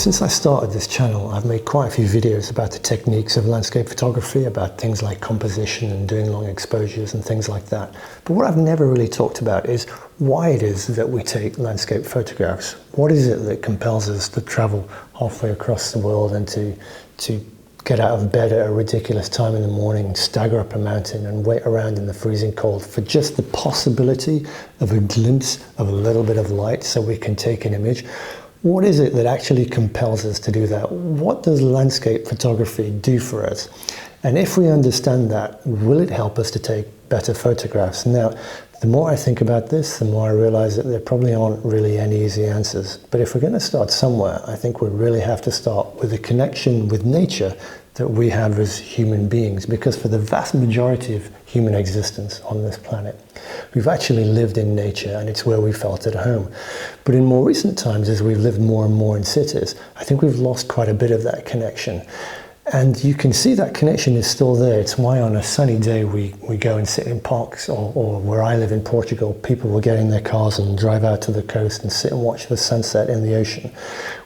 Since I started this channel, I've made quite a few videos about the techniques of landscape photography, about things like composition and doing long exposures and things like that. But what I've never really talked about is why it is that we take landscape photographs. What is it that compels us to travel halfway across the world and to get out of bed at a ridiculous time in the morning, stagger up a mountain and wait around in the freezing cold for just the possibility of a glimpse of a little bit of light so we can take an image? What is it that actually compels us to do that? What does landscape photography do for us? And if we understand that, will it help us to take better photographs? Now, the more I think about this, the more I realize that there probably aren't really any easy answers. But if we're going to start somewhere, I think we really have to start with a connection with nature that we have as human beings, because for the vast majority of human existence on this planet, we've actually lived in nature and it's where we felt at home. But in more recent times, as we've lived more and more in cities, I think we've lost quite a bit of that connection. And you can see that connection is still there. It's why on a sunny day we go and sit in parks, or where I live in Portugal, people will get in their cars and drive out to the coast and sit and watch the sunset in the ocean.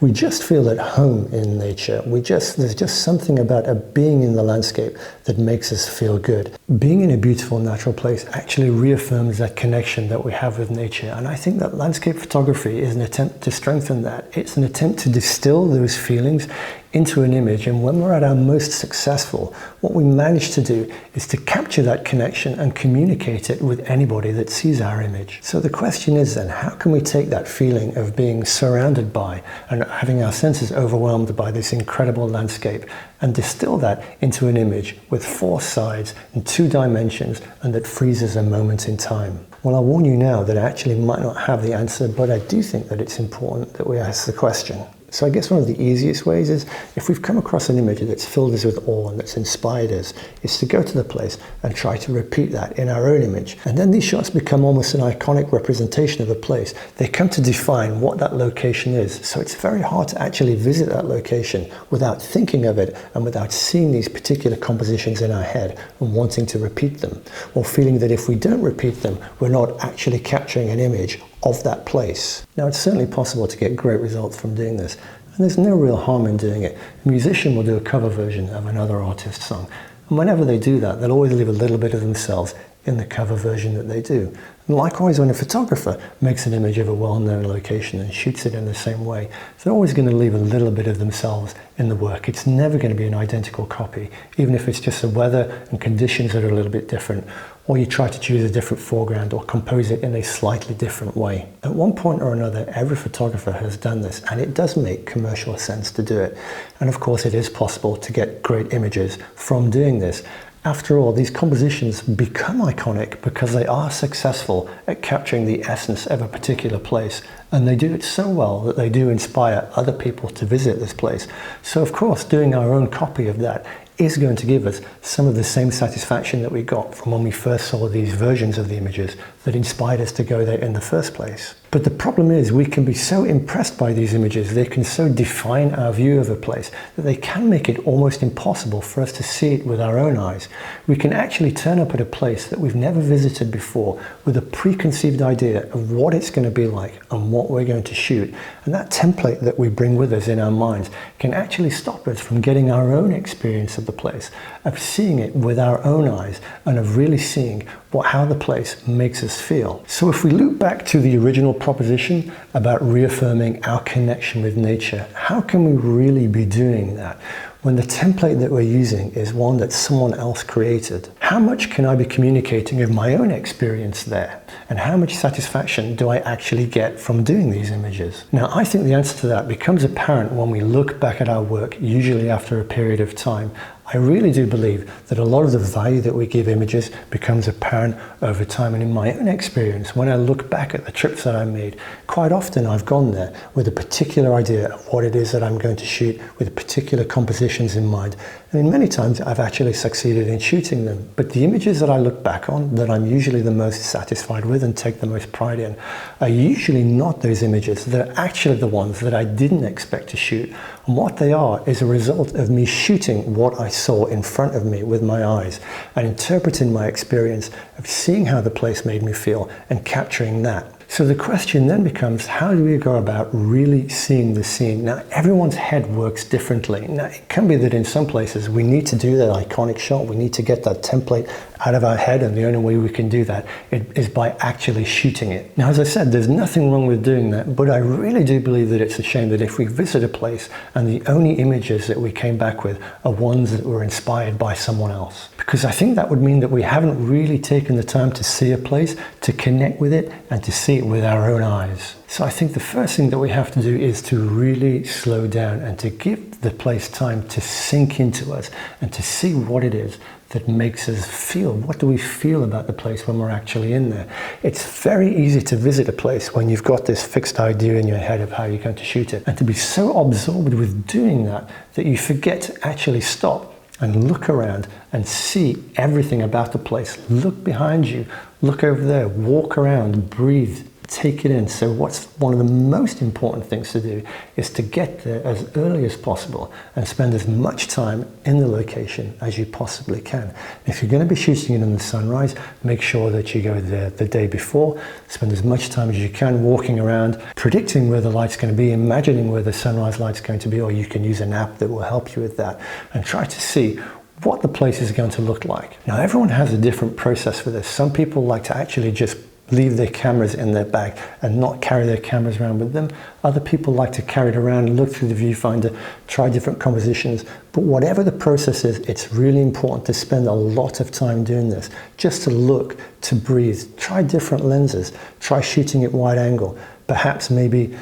We just feel at home in nature. There's just something about being in the landscape that makes us feel good. Being in a beautiful natural place actually reaffirms that connection that we have with nature. And I think that landscape photography is an attempt to strengthen that. It's an attempt to distill those feelings into an image, and when we're at our most successful, what we manage to do is to capture that connection and communicate it with anybody that sees our image. So the question is then, how can we take that feeling of being surrounded by and having our senses overwhelmed by this incredible landscape and distill that into an image with 4 sides and 2 dimensions, and that freezes a moment in time? Well, I'll warn you now that I actually might not have the answer, but I do think that it's important that we ask the question. So I guess one of the easiest ways is, if we've come across an image that's filled us with awe and that's inspired us, is to go to the place and try to repeat that in our own image. And then these shots become almost an iconic representation of a place. They come to define what that location is. So it's very hard to actually visit that location without thinking of it and without seeing these particular compositions in our head and wanting to repeat them, or feeling that if we don't repeat them, we're not actually capturing an image of that place. Now, it's certainly possible to get great results from doing this, and there's no real harm in doing it. A musician will do a cover version of another artist's song, and whenever they do that, they'll always leave a little bit of themselves in the cover version that they do. And likewise, when a photographer makes an image of a well-known location and shoots it in the same way, they're always going to leave a little bit of themselves in the work. It's never going to be an identical copy, even if it's just the weather and conditions that are a little bit different, or you try to choose a different foreground or compose it in a slightly different way. At one point or another, every photographer has done this, and it does make commercial sense to do it. And of course, it is possible to get great images from doing this. After all, these compositions become iconic because they are successful at capturing the essence of a particular place, and they do it so well that they do inspire other people to visit this place. So of course, doing our own copy of that is going to give us some of the same satisfaction that we got from when we first saw these versions of the images that inspired us to go there in the first place. But the problem is, we can be so impressed by these images, they can so define our view of a place, that they can make it almost impossible for us to see it with our own eyes. We can actually turn up at a place that we've never visited before with a preconceived idea of what it's going to be like and what we're going to shoot. And that template that we bring with us in our minds can actually stop us from getting our own experience of the place, of seeing it with our own eyes, and of really seeing how the place makes us feel. So if we loop back to the original proposition about reaffirming our connection with nature, how can we really be doing that when the template that we're using is one that someone else created? How much can I be communicating of my own experience there? And how much satisfaction do I actually get from doing these images? Now, I think the answer to that becomes apparent when we look back at our work, usually after a period of time. I really do believe that a lot of the value that we give images becomes apparent over time. And in my own experience, when I look back at the trips that I made, quite often I've gone there with a particular idea of what it is that I'm going to shoot, with particular compositions in mind. And in many times I've actually succeeded in shooting them. But the images that I look back on, that I'm usually the most satisfied with and take the most pride in, are usually not those images. They're actually the ones that I didn't expect to shoot. And what they are is a result of me shooting what I saw in front of me with my eyes and interpreting my experience of seeing how the place made me feel and capturing that. So the question then becomes, how do we go about really seeing the scene? Now, everyone's head works differently. Now, it can be that in some places we need to do that iconic shot, we need to get that template out of our head, and the only way we can do that is by actually shooting it. Now, as I said, there's nothing wrong with doing that, but I really do believe that it's a shame that if we visit a place and the only images that we came back with are ones that were inspired by someone else. Because I think that would mean that we haven't really taken the time to see a place, to connect with it, and to see it with our own eyes. So I think the first thing that we have to do is to really slow down and to give the place time to sink into us and to see what it is that makes us feel. What do we feel about the place when we're actually in there? It's very easy to visit a place when you've got this fixed idea in your head of how you're going to shoot it, and to be so absorbed with doing that that you forget to actually stop and look around and see everything about the place. Look behind you, look over there, walk around, breathe, take it in. So what's one of the most important things to do is to get there as early as possible and spend as much time in the location as you possibly can. If you're going to be shooting it in the sunrise, make sure that you go there the day before. Spend as much time as you can walking around, predicting where the light's going to be, imagining where the sunrise light's going to be, or you can use an app that will help you with that, and try to see what the place is going to look like. Now, everyone has a different process for this. Some people like to actually just leave their cameras in their bag and not carry their cameras around with them. Other people like to carry it around, look through the viewfinder, try different compositions. But whatever the process is, it's really important to spend a lot of time doing this, just to look, to breathe, try different lenses, try shooting at wide angle. Perhaps maybe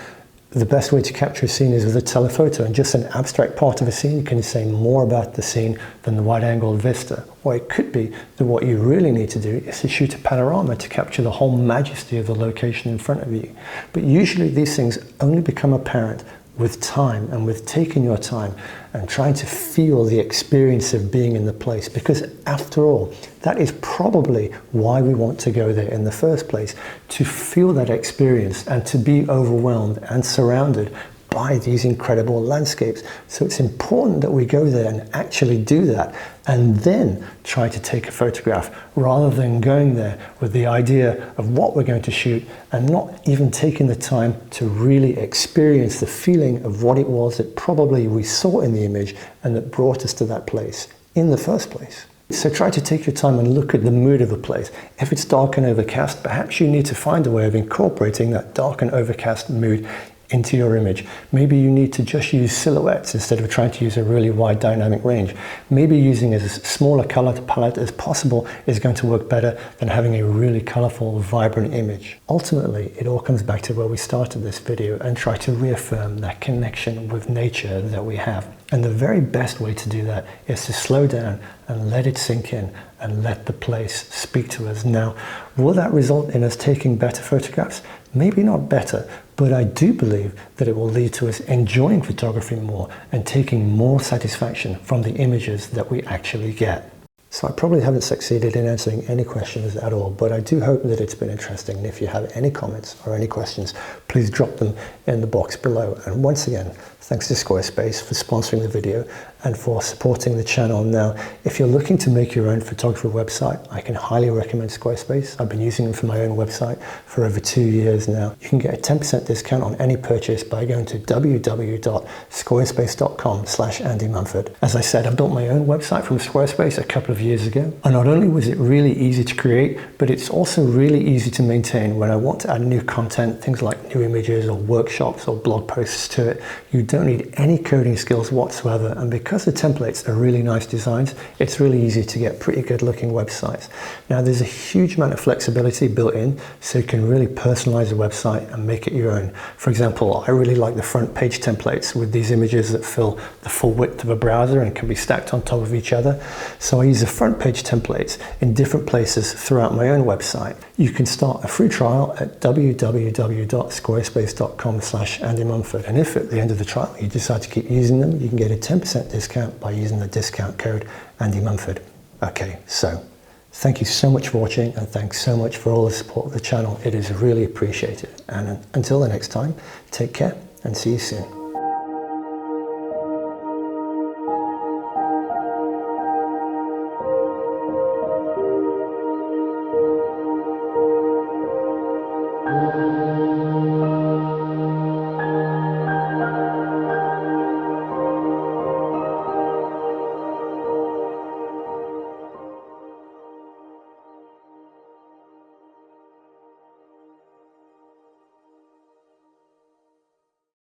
the best way to capture a scene is with a telephoto, and just an abstract part of a scene can say more about the scene than the wide-angle vista. Or it could be that what you really need to do is to shoot a panorama to capture the whole majesty of the location in front of you. But usually these things only become apparent with time and with taking your time and trying to feel the experience of being in the place, because after all, that is probably why we want to go there in the first place, to feel that experience and to be overwhelmed and surrounded by these incredible landscapes. So it's important that we go there and actually do that, and then try to take a photograph, rather than going there with the idea of what we're going to shoot and not even taking the time to really experience the feeling of what it was that probably we saw in the image and that brought us to that place in the first place. So try to take your time and look at the mood of a place. If it's dark and overcast, perhaps you need to find a way of incorporating that dark and overcast mood into your image. Maybe you need to just use silhouettes instead of trying to use a really wide dynamic range. Maybe using as small a color palette as possible is going to work better than having a really colorful, vibrant image. Ultimately, it all comes back to where we started this video and try to reaffirm that connection with nature that we have. And the very best way to do that is to slow down and let it sink in and let the place speak to us. Now, will that result in us taking better photographs? Maybe not better, but I do believe that it will lead to us enjoying photography more and taking more satisfaction from the images that we actually get. So I probably haven't succeeded in answering any questions at all, but I do hope that it's been interesting. And if you have any comments or any questions, please drop them in the box below. And once again, thanks to Squarespace for sponsoring the video and for supporting the channel. Now, if you're looking to make your own photography website, I can highly recommend Squarespace. I've been using them for my own website for over 2 years now. You can get a 10% discount on any purchase by going to www.squarespace.com/Andy Mumford. As I said, I built my own website from Squarespace a couple of years ago. And not only was it really easy to create, but it's also really easy to maintain when I want to add new content, things like new images or workshops or blog posts to it. You don't need any coding skills whatsoever, and because the templates are really nice designs, it's really easy to get pretty good looking websites. Now, there's a huge amount of flexibility built in, so you can really personalize a website and make it your own. For example, I really like the front page templates with these images that fill the full width of a browser and can be stacked on top of each other. So I use the front page templates in different places throughout my own website. You can start a free trial at www.squarespace.com/Andy Mumford, and if at the end of the trial you decide to keep using them, you can get a 10% discount by using the discount code Andy Mumford. Okay, so thank you so much for watching, and thanks so much for all the support of the channel. It is really appreciated. And until the next time, take care and see you soon.